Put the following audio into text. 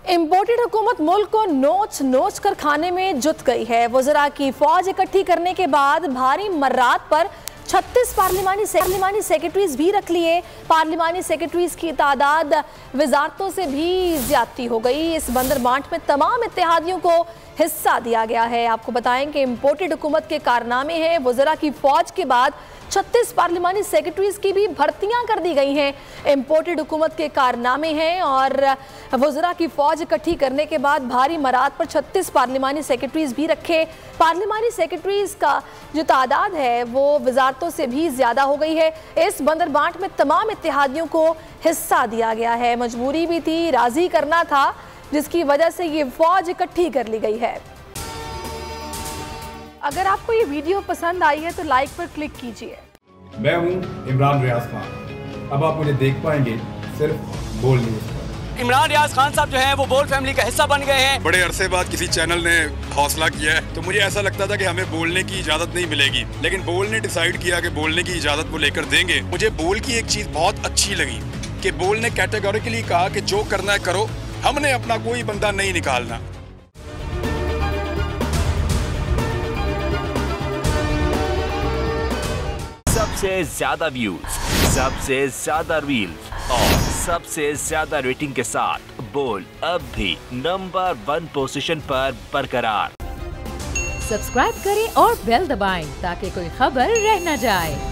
Imported हुकूमत मुल्क को नोच नोच कर खाने में जुट गई है। वज़रा की फौज इकट्ठी करने के बाद भारी मर्रात पर 36 पार्लिमानी सेक्रेटरीज भी रख लिए। पार्लिमानी सेक्रेटरीज की तादाद वजारतों से भी ज्यादती हो गई। इस बंदरबांट में तमाम इत्तेहादियों को हिस्सा दिया गया है। आपको बताएं कि इम्पोर्टेड हुकूमत के कारनामे हैं। वज़रा की फौज के बाद 36 पार्लिमानी सेक्रेटरीज की भी भर्तियां कर दी गई हैं। इम्पोर्टेड हुकूमत के कारनामे हैं और वज़रा की फौज इकट्ठी करने के बाद भारी मरात पर 36 पार्लिमानी सेक्रेटरीज भी रखे। पार्लिमानी सेक्रेटरीज का जो तादाद है वो वजारतों से भी ज़्यादा हो गई है। इस बंदरबांट में तमाम इत्तेहादियों को हिस्सा दिया गया है। मजबूरी भी थी, राज़ी करना था, जिसकी वजह से ये फौज इकट्ठी कर ली गई है। अगर आपको ये वीडियो पसंद आई है तो लाइक पर क्लिक कीजिए। मैं हूं इमरान रियाज खान। अब आप मुझे देख पाएंगे सिर्फ बोल न्यूज़ पर। इमरान रियाज खान साहब जो हैं वो बोल फैमिली का हिस्सा बन गए हैं। बड़े अरसे बाद किसी चैनल ने हौसला किया है, तो मुझे ऐसा लगता था कि हमें बोलने की इजाजत नहीं मिलेगी, लेकिन बोल ने डिसाइड किया कि बोलने की इजाजत वो लेकर देंगे। मुझे बोल की एक चीज बहुत अच्छी लगी कि बोल ने कैटेगोरिकली कहा कि जो करना है करो, हमने अपना कोई बंदा नहीं निकालना। सबसे ज्यादा व्यूज, सबसे ज्यादा रील्स और सबसे ज्यादा रेटिंग के साथ बोल अब भी नंबर 1 पोजीशन पर बरकरार। सब्सक्राइब करें और बेल दबाएं ताकि कोई खबर रह न जाए।